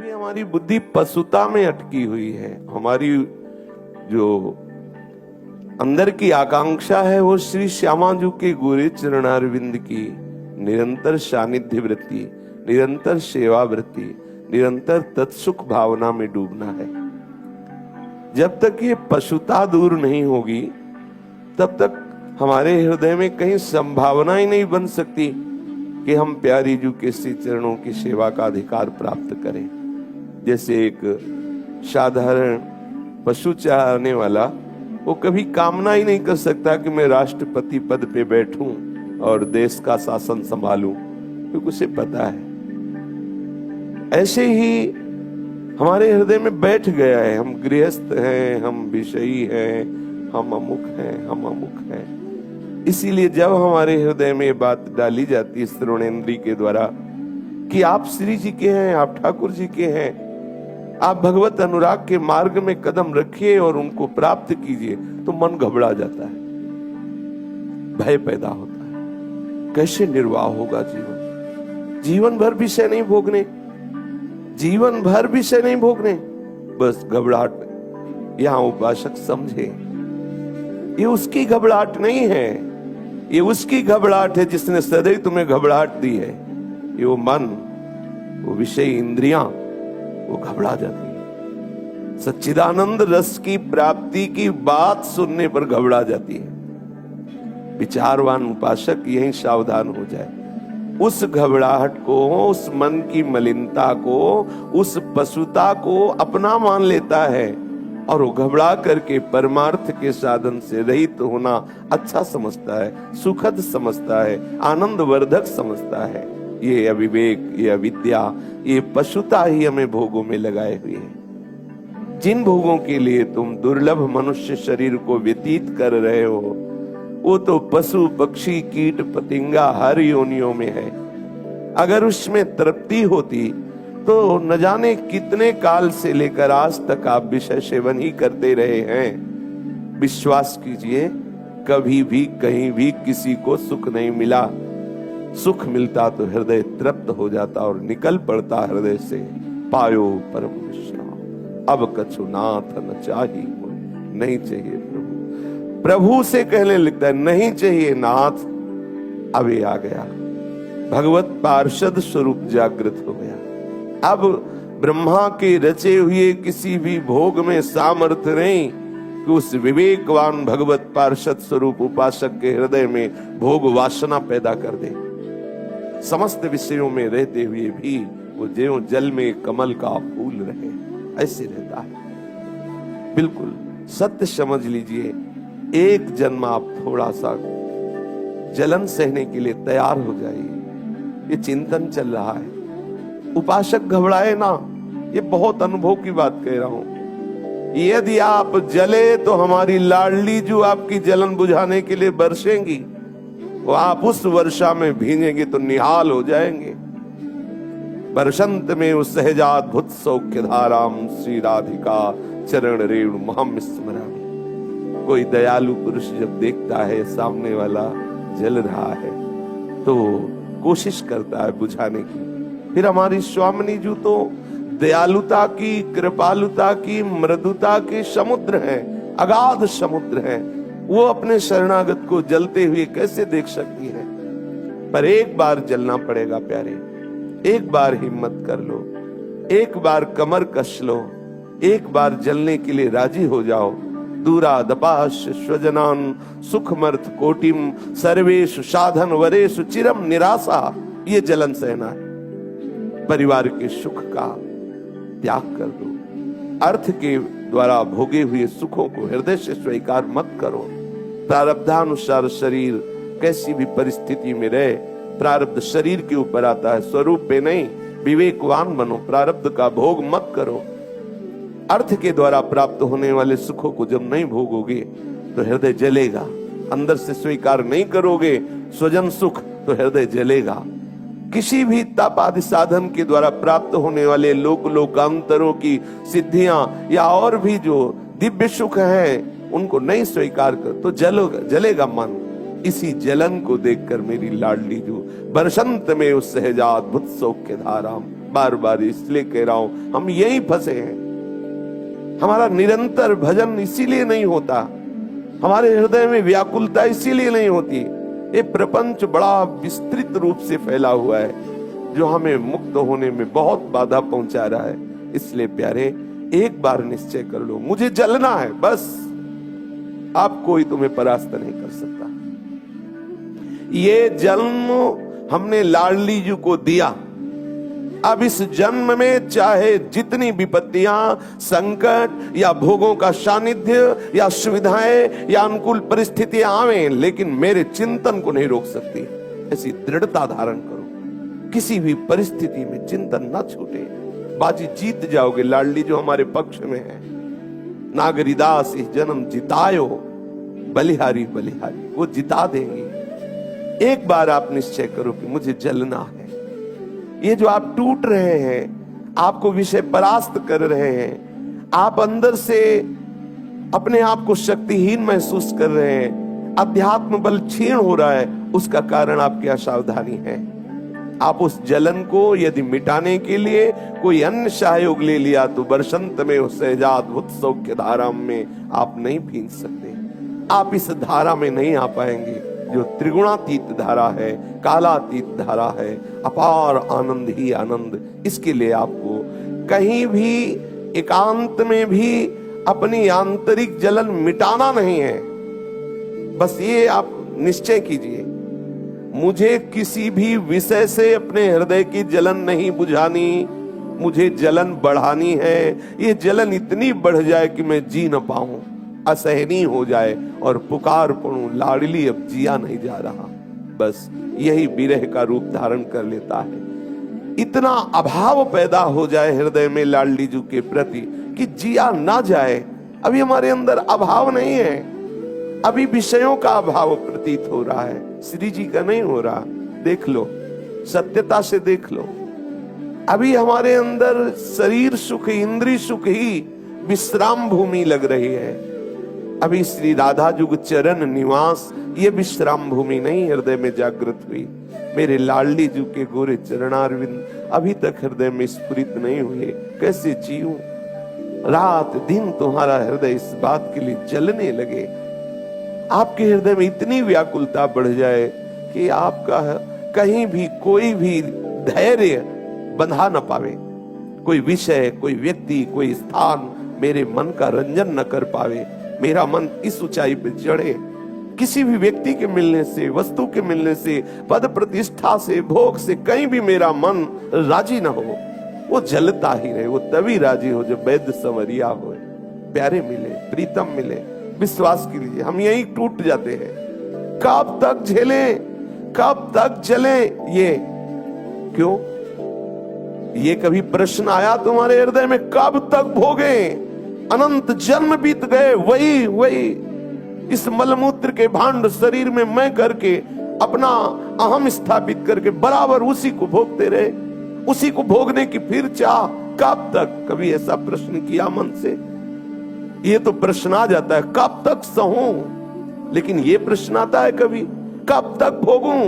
भी हमारी बुद्धि पशुता में अटकी हुई है। हमारी जो अंदर की आकांक्षा है वो श्री श्यामाजू के गोरे चरणारविंद की निरंतर सानिध्य वृत्ति, निरंतर सेवा वृत्ति, निरंतर तत्सुख भावना में डूबना है। जब तक ये पशुता दूर नहीं होगी तब तक हमारे हृदय में कहीं संभावना ही नहीं बन सकती कि हम प्यारी जू के श्री चरणों की सेवा का अधिकार प्राप्त करें। जैसे एक साधारण पशु चाहने वाला वो कभी कामना ही नहीं कर सकता कि मैं राष्ट्रपति पद पे बैठूं और देश का शासन संभालूं, क्योंकि उसे पता है। ऐसे ही हमारे हृदय में बैठ गया है, हम गृहस्थ हैं, हम विषयी हैं, हम अमुक हैं, हम अमुक हैं। इसीलिए जब हमारे हृदय में बात डाली जाती है श्रवणेन्द्रिय के द्वारा कि आप श्री जी के हैं, आप ठाकुर जी के हैं, आप भगवत अनुराग के मार्ग में कदम रखिए और उनको प्राप्त कीजिए, तो मन घबरा जाता है, भय पैदा होता है। कैसे निर्वाह होगा जीवन? जीवन भर विषय नहीं भोगने, जीवन भर विषय नहीं भोगने, बस घबराहट। यहां उपासक समझे, ये उसकी घबराहट नहीं है, ये उसकी घबराहट है जिसने सदैव तुम्हें घबराहट दी है। ये वो मन, वो विषय इंद्रियां, वो घबरा जाती है। सच्चिदानंद रस की प्राप्ति की बात सुनने पर घबरा जाती है। विचारवान उपासक यहीं सावधान हो जाए। उस घबराहट को, उस मन की मलिनता को, उस पशुता को अपना मान लेता है और वो घबरा करके परमार्थ के साधन से रहित होना अच्छा समझता है, सुखद समझता है, आनंद वर्धक समझता है। ये अविवेक, ये अविद्या, ये पशुता ही हमें भोगों में लगाए हुए है। जिन भोगों के लिए तुम दुर्लभ मनुष्य शरीर को व्यतीत कर रहे हो, वो तो पशु पक्षी कीट पतिंगा हर योनियों में है। अगर उसमें तृप्ति होती तो न जाने कितने काल से लेकर आज तक आप विषय सेवन ही करते रहे हैं। विश्वास कीजिए, कभी भी कहीं भी किसी को सुख नहीं मिला। सुख मिलता तो हृदय तृप्त हो जाता और निकल पड़ता हृदय से, पायो परम विश्राम, अब कछु नाथ न चाहिए, नहीं चाहिए प्रभु। प्रभु से कहने लगता है नहीं चाहिए नाथ, अब ये आ गया, भगवत पार्षद स्वरूप जागृत हो गया। अब ब्रह्मा के रचे हुए किसी भी भोग में सामर्थ्य नहीं कि उस विवेकवान भगवत पार्षद स्वरूप उपासक के हृदय में भोग वासना पैदा कर दे। समस्त विषयों में रहते हुए भी वो ज्यों जल में कमल का फूल रहे, ऐसे रहता है। बिल्कुल सत्य समझ लीजिए, एक जन्म आप थोड़ा सा जलन सहने के लिए तैयार हो जाइए। ये चिंतन चल रहा है, उपासक घबराए ना, ये बहुत अनुभव की बात कह रहा हूं। यदि आप जले तो हमारी लाडली जो आपकी जलन बुझाने के लिए बरसेंगी, वो आप उस वर्षा में भीगेंगे तो निहाल हो जाएंगे। बरसंत में उस सहजाद्भुत सौख्य धाराम श्री राधिका चरण रेणु महम स्मरामि। कोई दयालु पुरुष जब देखता है सामने वाला जल रहा है तो कोशिश करता है बुझाने की। फिर हमारी स्वामिनी जी तो दयालुता की, कृपालुता की, मृदुता की समुद्र है, अगाध समुद्र है। वो अपने शरणागत को जलते हुए कैसे देख सकती है? पर एक बार जलना पड़ेगा प्यारे, एक बार हिम्मत कर लो, एक बार कमर कस लो, एक बार जलने के लिए राजी हो जाओ। दूरा दपाश स्वजनान सुखमर्थ कोटिम सर्वेषु साधन वरेषु चिरम निराशा, ये जलन सहना है। परिवार के सुख का त्याग कर दो। अर्थ के द्वारा भोगे हुए सुखों को हृदय से स्वीकार मत करो। प्रारब्धानुसार शरीर कैसी भी परिस्थिति में रहे, प्रारब्ध शरीर के ऊपर आता है, स्वरूप पे नहीं। विवेकवान बनो, प्रारब्ध का भोग मत करो। अर्थ के द्वारा प्राप्त होने वाले सुखों को जब नहीं भोगोगे तो हृदय जलेगा। अंदर से स्वीकार नहीं करोगे स्वजन सुख तो हृदय जलेगा। किसी भी तप आदि साधन के द्वारा प्राप्त होने वाले लोकांतरों की सिद्धियां या और भी जो दिव्य सुख हैं उनको नहीं स्वीकार कर तो जलेगा मन। इसी जलन को देखकर मेरी लाडली जो बरसंत में उस सहजाद्भुत सौख्य धाराम बार बार इसलिए कह रहा हूं, हम यहीं फंसे हैं। हमारा निरंतर भजन इसीलिए नहीं होता, हमारे हृदय में व्याकुलता इसीलिए नहीं होती। ये प्रपंच बड़ा विस्तृत रूप से फैला हुआ है, जो हमें मुक्त होने में बहुत बाधा पहुंचा रहा है। इसलिए प्यारे, एक बार निश्चय कर लो, मुझे जलना है बस। आप कोई तुम्हें परास्त नहीं कर सकता। ये जन्म हमने लाडली जी को दिया। अब इस जन्म में चाहे जितनी विपत्तियां, संकट या भोगों का सानिध्य या सुविधाएं या अनुकूल परिस्थितियां आवे, लेकिन मेरे चिंतन को नहीं रोक सकती। ऐसी दृढ़ता धारण करो, किसी भी परिस्थिति में चिंतन न छूटे। बाजी जीत जाओगे, लाडली जो हमारे पक्ष में है। नागरिदास इस जन्म जितायो, बलिहारी बलिहारी, वो जिता देंगी। एक बार आप निश्चय करो कि मुझे जलना है। ये जो आप टूट रहे हैं, आपको विषय परास्त कर रहे हैं, आप अंदर से अपने आप को शक्तिहीन महसूस कर रहे हैं, अध्यात्म बल क्षीण हो रहा है, उसका कारण आपकी असावधानी है। आप उस जलन को यदि मिटाने के लिए कोई अन्य सहयोग ले लिया तो बरसंत में उस सहजाद्भुत सौख्य धारा में आप नहीं भीग सकते। आप इस धारा में नहीं आ पाएंगे जो त्रिगुणातीत धारा है, कालातीत धारा है, अपार आनंद ही आनंद। इसके लिए आपको कहीं भी एकांत में भी अपनी आंतरिक जलन मिटाना नहीं है। बस ये आप निश्चय कीजिए, मुझे किसी भी विषय से अपने हृदय की जलन नहीं बुझानी, मुझे जलन बढ़ानी है। ये जलन इतनी बढ़ जाए कि मैं जी न पाऊं, असहनीय हो जाए और पुकार पड़ूं, लाडली अब जिया नहीं जा रहा। बस यही विरह का रूप धारण कर लेता है। इतना अभाव पैदा हो जाए हृदय में लाडली जी के प्रति कि जिया ना जाए। अभी हमारे अंदर अभाव नहीं है, अभी विषयों का अभाव प्रतीत हो रहा है, श्री जी का नहीं हो रहा। देख लो, सत्यता से देख लो। अभी हमारे अंदर शरीर सुख, इंद्रिय सुख ही विश्राम भूमि लग रही है। अभी श्री राधा जुग चरण निवास ये विश्राम भूमि नहीं हृदय में जागृत हुई। मेरे लाडली जी के गोरे चरणारविंद अभी तक हृदय में स्फुरित नहीं हुए। कैसे जीऊं? रात दिन तुम्हारा हृदय इस बात के लिए जलने लगे, आपके हृदय में इतनी व्याकुलता बढ़ जाए कि आपका कहीं भी कोई भी धैर्य बंधा न पावे। कोई विषय, कोई व्यक्ति, कोई स्थान मेरे मन का रंजन न कर पावे। मेरा मन इस ऊंचाई पे चढ़े, किसी भी व्यक्ति के मिलने से, वस्तु के मिलने से, पद प्रतिष्ठा से, भोग से कहीं भी मेरा मन राजी न हो। वो जलता ही रहे। वो तभी राजी हो जब वैद्य संवरिया हो, प्यारे मिले, प्रीतम मिले। विश्वास कीजिए, हम यही टूट जाते हैं। कब तक झेले, कब तक जले? ये क्यों? ये कभी प्रश्न आया तुम्हारे हृदय में? कब तक भोगे? अनंत जन्म बीत गए, वही इस मलमूत्र के भांड शरीर में मैं करके अपना अहम स्थापित करके बराबर उसी को भोगते रहे, उसी को भोगने की फिर चाह। कब तक? कभी ऐसा प्रश्न किया मन से? ये तो प्रश्न आ जाता है, कब तक सहूं? लेकिन ये प्रश्न आता है कभी, कब तक भोगूं?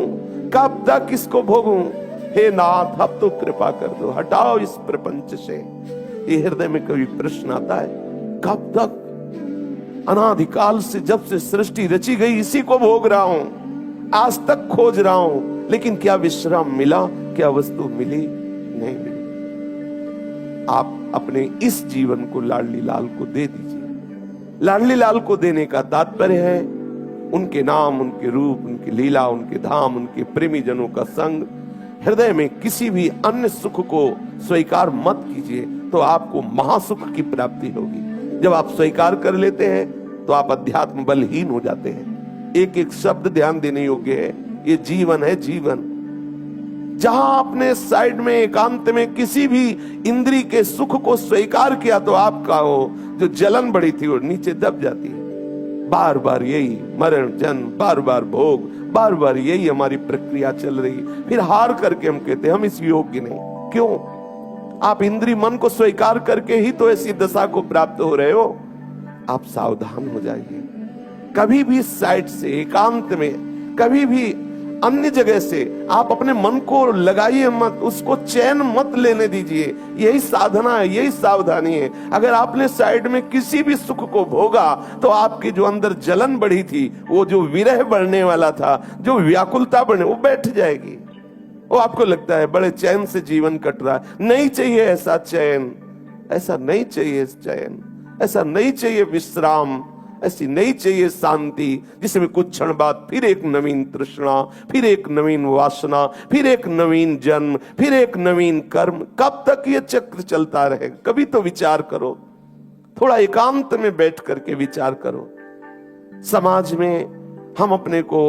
कब तक इसको भोगूं? हे नाथ, अब तो कृपा कर दो, हटाओ इस प्रपंच से। ये हृदय में कभी प्रश्न आता है, कब तक? अनादिकाल से जब से सृष्टि रची गई इसी को भोग रहा हूं, आज तक खोज रहा हूं, लेकिन क्या विश्राम मिला? क्या वस्तु मिली? नहीं मिली। आप अपने इस जीवन को लाडली लाल को दे दीजिए। लाडली लाल को देने का तात्पर्य है उनके नाम, उनके रूप, उनकी लीला, उनके धाम, उनके प्रेमी जनों का संग। हृदय में किसी भी अन्य सुख को स्वीकार मत कीजिए, तो आपको महासुख की प्राप्ति होगी। जब आप स्वीकार कर लेते हैं तो आप अध्यात्म बलहीन हो जाते हैं। एक एक शब्द ध्यान देने योग्य है। ये जीवन है, जीवन। जहां आपने साइड में एकांत में किसी भी इंद्री के सुख को स्वीकार किया तो आपका वो जो जलन बढ़ी थी वो नीचे दब जाती है। बार बार यही मरण जन्म, बार बार भोग, बार बार यही हमारी प्रक्रिया चल रही। फिर हार करके हम कहते हम इस योग्य नहीं। क्यों? आप इंद्रिय मन को स्वीकार करके ही तो ऐसी दशा को प्राप्त हो रहे हो। आप सावधान हो जाइए। कभी भी साइड से, एकांत में, कभी भी अन्य जगह से आप अपने मन को लगाइए मत, उसको चैन मत लेने दीजिए। यही साधना है, यही सावधानी है। अगर आपने साइड में किसी भी सुख को भोगा तो आपकी जो अंदर जलन बढ़ी थी, वो जो विरह बढ़ने वाला था, जो व्याकुलता बढ़ने, वो बैठ जाएगी। वो आपको लगता है बड़े चैन से जीवन कट रहा है। नहीं चाहिए ऐसा चैन, ऐसा नहीं चाहिए चैन, ऐसा नहीं चाहिए विश्राम, ऐसी नहीं चाहिए शांति जिसमें कुछ क्षण बाद फिर एक नवीन तृष्णा, फिर एक नवीन वासना, फिर एक नवीन जन्म, फिर एक नवीन कर्म। कब तक ये चक्र चलता रहेगा? कभी तो विचार करो, थोड़ा एकांत में बैठ करके विचार करो। समाज में हम अपने को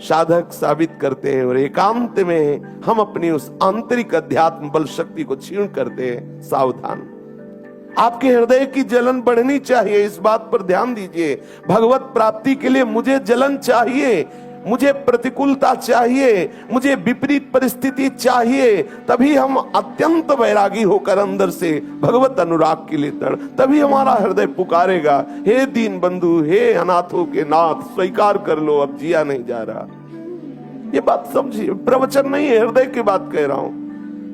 साधक साबित करते हैं और एकांत में हम अपनी उस आंतरिक अध्यात्म बल शक्ति को क्षीण करते हैं। सावधान, आपके हृदय की जलन बढ़नी चाहिए, इस बात पर ध्यान दीजिए। भगवत प्राप्ति के लिए मुझे जलन चाहिए, मुझे प्रतिकूलता चाहिए, मुझे विपरीत परिस्थिति चाहिए, तभी हम अत्यंत वैरागी होकर अंदर से भगवत अनुराग के लिए तभी हमारा हृदय पुकारेगा, हे दीन बंधु, हे अनाथों के नाथ, स्वीकार कर लो, अब जिया नहीं जा रहा। ये बात समझिए, प्रवचन नहीं है, हृदय की बात कह रहा हूं।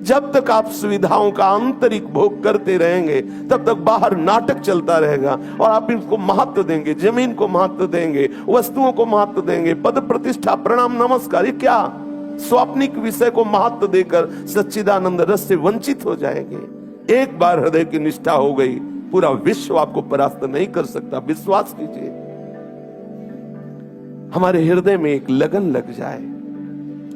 जब तक आप सुविधाओं का आंतरिक भोग करते रहेंगे तब तक बाहर नाटक चलता रहेगा और आप इनको महत्व देंगे, जमीन को महत्व देंगे, वस्तुओं को महत्व देंगे, पद प्रतिष्ठा प्रणाम नमस्कार, ये क्या स्वाप्निक विषय को महत्व देकर सच्चिदानंद रस से वंचित हो जाएंगे। एक बार हृदय की निष्ठा हो गई, पूरा विश्व आपको परास्त नहीं कर सकता, विश्वास कीजिए। हमारे हृदय में एक लगन लग जाए।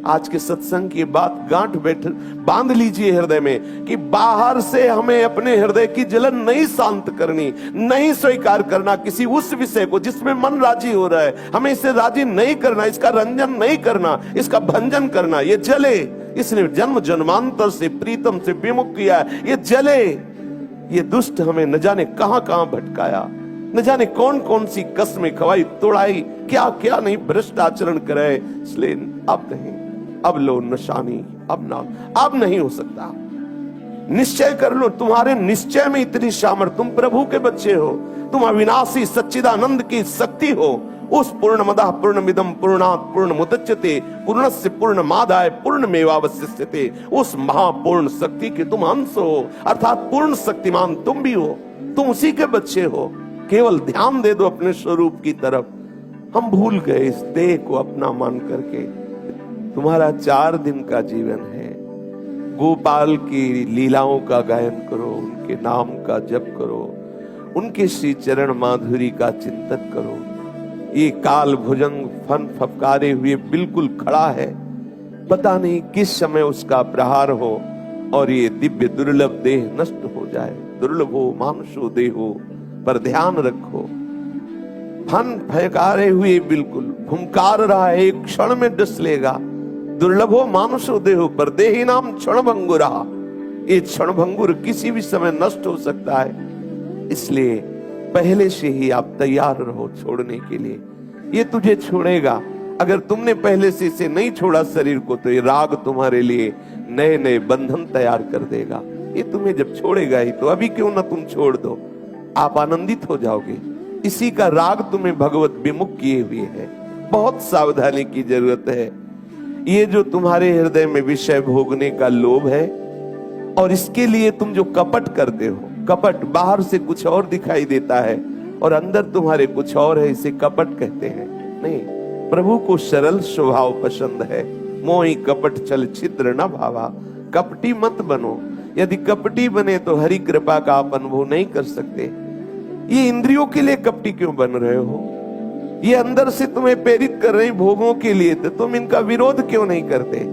आज के सत्संग की बात गांठ बैठ बांध लीजिए हृदय में कि बाहर से हमें अपने हृदय की जलन नहीं शांत करनी, नहीं स्वीकार करना किसी उस विषय को जिसमें मन राजी हो रहा है। हमें इसे राजी नहीं करना, इसका रंजन नहीं करना, इसका भंजन करना। ये जले, इसने जन्म जन्मांतर से प्रीतम से विमुख किया है, ये जले। ये दुष्ट हमें न जाने कहां कहां भटकाया, न जाने कौन कौन सी कस्में खवाई तोड़ाई, क्या क्या नहीं भ्रष्ट आचरण कराए। इसलिए अब नहीं, अब लो नशानी, अब ना, अब नहीं हो सकता। निश्चय कर लो, तुम्हारे निश्चय में इतनी सामर्थ्य, तुम प्रभु के बच्चे हो, तुम अविनाशी सच्चिदानंद की शक्ति हो। उस पूर्णमदः पूर्णमिदं पूर्णात् पूर्णमुदच्यते पूर्णस्य पूर्णमादाय पूर्णमेवावशिष्यते, उस महापूर्ण शक्ति के तुम अंश हो, अर्थात पूर्ण शक्तिमान तुम भी हो, तुम उसी के बच्चे हो। केवल ध्यान दे दो अपने स्वरूप की तरफ। हम भूल गए इस देह को अपना मान करके। तुम्हारा 4 दिन का जीवन है, गोपाल की लीलाओं का गायन करो, उनके नाम का जप करो, उनके श्री चरण माधुरी का चिंतन करो। ये काल भुजंग फन फफकारे हुए बिल्कुल खड़ा है, पता नहीं किस समय उसका प्रहार हो और ये दिव्य दुर्लभ देह नष्ट हो जाए। दुर्लभो मानुषो देहो, पर ध्यान रखो, फन फकारे हुए बिल्कुल फुंकार रहा है, एक क्षण में डस लेगा। दुर्लभो मानुषो देहो, पर देही नाम क्षण भंगुरा, ये क्षण भंगुर किसी भी समय नष्ट हो सकता है। इसलिए पहले से ही आप तैयार रहो छोड़ने के लिए। ये तुझे छोड़ेगा, अगर तुमने पहले से इसे नहीं छोड़ा शरीर को, तो ये राग तुम्हारे लिए नए नए बंधन तैयार कर देगा। ये तुम्हें जब छोड़ेगा ही, तो अभी क्यों ना तुम छोड़ दो, आप आनंदित हो जाओगे। इसी का राग तुम्हें भगवत विमुख किए हुए है। बहुत सावधानी की जरूरत है। ये जो तुम्हारे हृदय में विषय भोगने का लोभ है, और इसके लिए तुम जो कपट करते हो, कपट बाहर से कुछ और दिखाई देता है और अंदर तुम्हारे कुछ और है, इसे कपट कहते हैं। नहीं, प्रभु को सरल स्वभाव पसंद है। मोहि कपट छल छिद्र न भावा, कपटी मत बनो। यदि कपटी बने तो हरि कृपा का आप अनुभव नहीं कर सकते। ये इंद्रियों के लिए कपटी क्यों बन रहे हो? ये अंदर से तुम्हें प्रेरित कर रही भोगों के लिए, तो तुम इनका विरोध क्यों नहीं करते?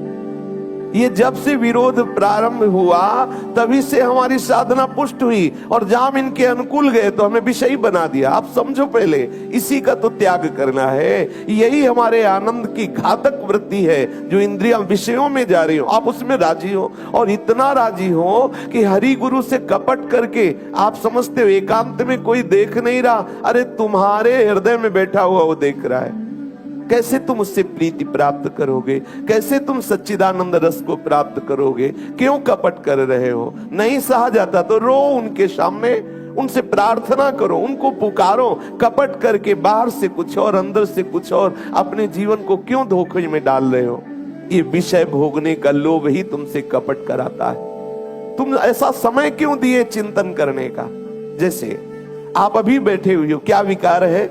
ये जब से विरोध प्रारंभ हुआ तभी से हमारी साधना पुष्ट हुई, और जहां इनके अनुकूल गए तो हमें विषयी बना दिया। आप समझो, पहले इसी का तो त्याग करना है। यही हमारे आनंद की घातक वृत्ति है, जो इंद्रियां विषयों में जा रही हो, आप उसमें राजी हो, और इतना राजी हो कि हरि गुरु से कपट करके आप समझते हो एकांत में कोई देख नहीं रहा। अरे तुम्हारे हृदय में बैठा हुआ वो देख रहा है। कैसे तुम उससे प्रीति प्राप्त करोगे? कैसे तुम सच्चिदानंद रस को प्राप्त करोगे? क्यों कपट कर रहे हो? नहीं सहा जाता तो रो उनके सामने, उनसे प्रार्थना करो, उनको पुकारो। कपट करके बाहर से कुछ और अंदर से कुछ और अपने जीवन को क्यों धोखे में डाल रहे हो? ये विषय भोगने का लोभ ही तुमसे कपट कराता है। तुम ऐसा समय क्यों दिए चिंतन करने का? जैसे आप अभी बैठे हुए हो, क्या विकार है?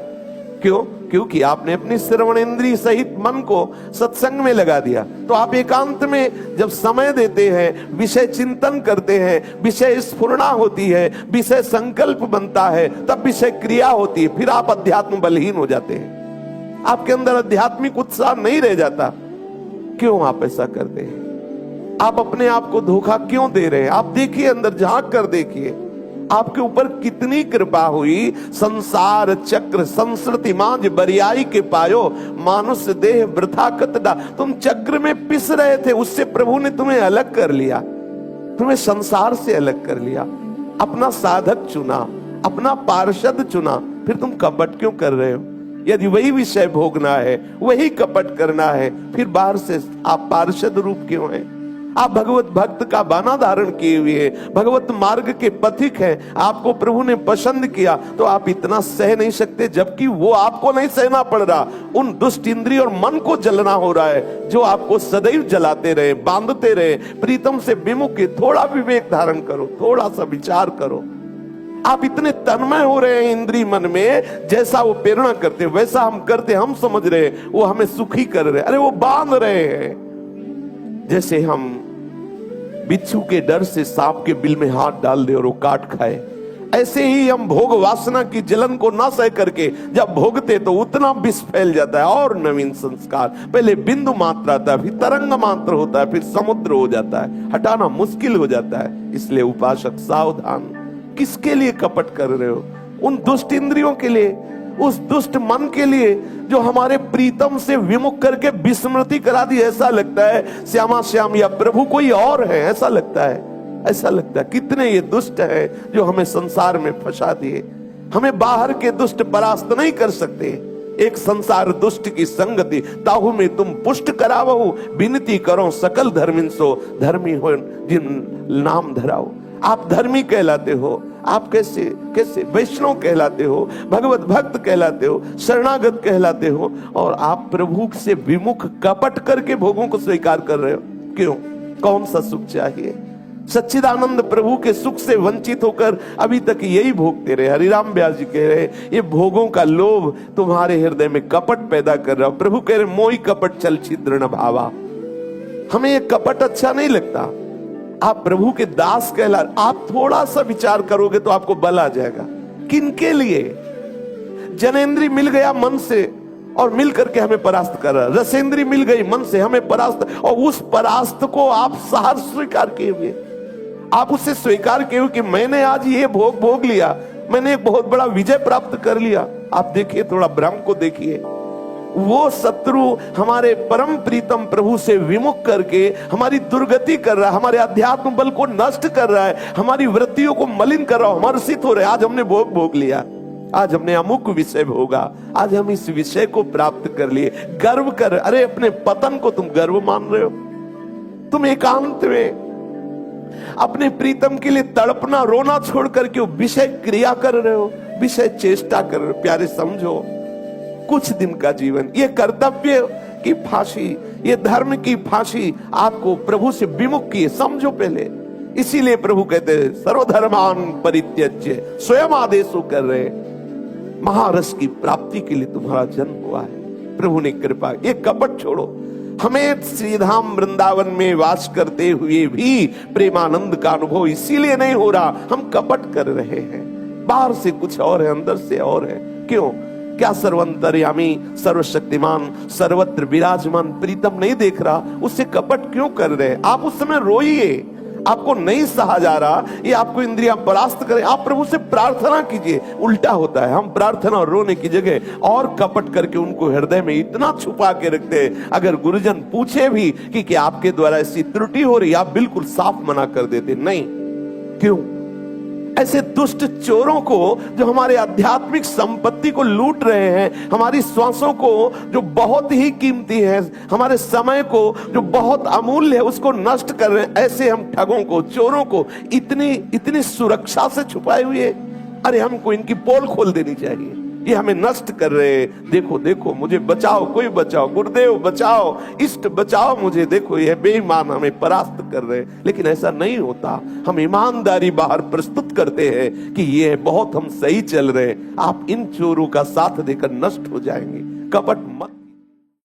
क्यों? क्योंकि आपने अपनी श्रवण इंद्रिय सहित मन को सत्संग में लगा दिया। तो आप एकांत में जब समय देते हैं, विषय चिंतन करते हैं, विषय स्फुरणा होती है, विषय संकल्प बनता है, तब विषय क्रिया होती है, फिर आप अध्यात्म बलहीन हो जाते हैं। आपके अंदर आध्यात्मिक उत्साह नहीं रह जाता। क्यों आप ऐसा करते हैं? आप अपने आप को धोखा क्यों दे रहे हैं? आप देखिए, अंदर झांक कर देखिए, आपके ऊपर कितनी कृपा हुई। संसार चक्र संस्कृति मांझ बरियाई के पायो, मानुष देह वृथा कतडा। तुम चक्र में पिस रहे थे, उससे प्रभु ने तुम्हें अलग कर लिया, तुम्हें संसार से अलग कर लिया, अपना साधक चुना, अपना पार्षद चुना। फिर तुम कपट क्यों कर रहे हो? यदि वही विषय भोगना है, वही कपट करना है, फिर बाहर से आप पार्षद रूप क्यों हैं? आप भगवत भक्त का बाना धारण किए हुए हैं, भगवत मार्ग के पथिक हैं, आपको प्रभु ने पसंद किया, तो आप इतना सह नहीं सकते? जबकि वो आपको नहीं सहना पड़ रहा, उन दुष्ट इंद्रिय और मन को जलना हो रहा है, जो आपको सदैव जलाते रहे, बांधते रहे, प्रीतम से विमुख। थोड़ा विवेक धारण करो, थोड़ा सा विचार करो। आप इतने तन्मय हो रहे हैं इंद्रिय मन में, जैसा वो प्रेरणा करते वैसा हम करते, हम समझ रहे वो हमें सुखी कर रहे, अरे वो बांध रहे हैं। जैसे हम बिच्छू के डर से सांप के बिल में हाथ डाल दे और वो काट खाए, ऐसे ही हम भोग वासना की जलन को ना सह करके जब भोगते तो उतना विष फैल जाता है। और नवीन संस्कार, पहले बिंदु मात्र आता है, फिर तरंग मात्र होता है, फिर समुद्र हो जाता है, हटाना मुश्किल हो जाता है। इसलिए उपासक सावधान। किसके लिए कपट कर रहे हो? उन दुष्ट इंद्रियों के लिए, उस दुष्ट मन के लिए जो हमारे प्रीतम से विमुख करके विस्मृति करा दी। ऐसा लगता है श्यामा श्याम या प्रभु कोई और है, ऐसा लगता है, ऐसा लगता है। कितने ये दुष्ट हैं जो हमें संसार में फंसा दिए। हमें बाहर के दुष्ट परास्त नहीं कर सकते। एक संसार दुष्ट की संगति ताहू में तुम पुष्ट करावहु, विनती करो सकल धर्मिन सो, धर्मी हो जिन नाम धराओ। आप धर्मी कहलाते हो, आप कैसे कैसे वैष्णव कहलाते हो, भगवत भक्त कहलाते हो, शरणागत कहलाते हो, और आप प्रभु से विमुख कपट करके भोगों को स्वीकार कर रहे हो। क्यों? कौन सा सुख चाहिए? सच्चिदानंद प्रभु के सुख से वंचित होकर अभी तक यही भोगते रहे। हरिराम व्यास जी कह रहे, ये भोगों का लोभ तुम्हारे हृदय में कपट पैदा कर रहा। प्रभु कह रहे, मोई कपट चल छिद्र न भावा। हमें ये कपट अच्छा नहीं लगता। आप प्रभु के दास कहला, आप थोड़ा सा विचार करोगे तो आपको बल आ जाएगा। किनके लिए? जनेंद्री मिल गया मन से और मिल करके हमें परास्त कर रहा, रसेंद्री मिल गई मन से हमें परास्त, और उस परास्त को आप सहर्ष स्वीकार किए हुए, आप उससे स्वीकार किए हुए कि मैंने आज ये भोग लिया, मैंने एक बहुत बड़ा विजय प्राप्त कर लिया। आप देखिए, थोड़ा भ्रम को देखिए। वो शत्रु हमारे परम प्रीतम प्रभु से विमुख करके हमारी दुर्गति कर रहा है, हमारे अध्यात्म बल को नष्ट कर रहा है, हमारी वृत्तियों को मलिन कर रहा है, हर्षित हो रहे। आज हमने भोग लिया, आज हमने अमुक विषय भोगा, आज हम इस विषय को प्राप्त कर लिए, गर्व कर। अरे अपने पतन को तुम गर्व मान रहे हो? तुम एकांत में अपने प्रीतम के लिए तड़पना रोना छोड़ करके विषय क्रिया कर रहे हो, विषय चेष्टा कर रहे हो। प्यारे समझो, कुछ दिन का जीवन, ये कर्तव्य की फांसी, ये धर्म की फांसी आपको प्रभु से विमुख की, समझो पहले। इसीलिए प्रभु कहते हैं सर्वधर्मान परित्यज्य, स्वयं आदेश कर रहे, महारस की प्राप्ति के लिए तुम्हारा जन्म हुआ है। प्रभु ने कृपा, ये कपट छोड़ो। हमें श्रीधाम वृंदावन में वास करते हुए भी प्रेमानंद का अनुभव इसीलिए नहीं हो रहा, हम कपट कर रहे हैं। बाहर से कुछ और है, अंदर से और है। क्यों? क्या सर्वंतर्यामी सर्वशक्तिमान सर्वत्र विराजमान प्रीतम नहीं देख रहा? उससे कपट क्यों कर रहे हैं? आप उस समय रोइए, आपको नहीं सहा जा रहा, ये आपको इंद्रियां परास्त करें, आप प्रभु से प्रार्थना कीजिए। उल्टा होता है, हम प्रार्थना और रोने की जगह और कपट करके उनको हृदय में इतना छुपा के रखते हैं। अगर गुरुजन पूछे भी कि क्या आपके द्वारा ऐसी त्रुटि हो रही, आप बिल्कुल साफ मना कर देते, नहीं। क्यों? ऐसे दुष्ट चोरों को जो हमारे आध्यात्मिक संपत्ति को लूट रहे हैं, हमारी श्वासों को जो बहुत ही कीमती है, हमारे समय को जो बहुत अमूल्य है, उसको नष्ट कर रहे हैं, ऐसे हम ठगों को, चोरों को इतनी सुरक्षा से छुपाए हुए अरे हमको इनकी पोल खोल देनी चाहिए, ये हमें नष्ट कर रहे हैं, देखो देखो मुझे बचाओ, कोई बचाओ, गुरुदेव बचाओ, इष्ट बचाओ मुझे, देखो ये बेईमान हमें परास्त कर रहे हैं। लेकिन ऐसा नहीं होता, हम ईमानदारी बाहर प्रस्तुत करते हैं कि ये बहुत हम सही चल रहे हैं, आप इन चोरों का साथ देकर नष्ट हो जाएंगे। कपट मत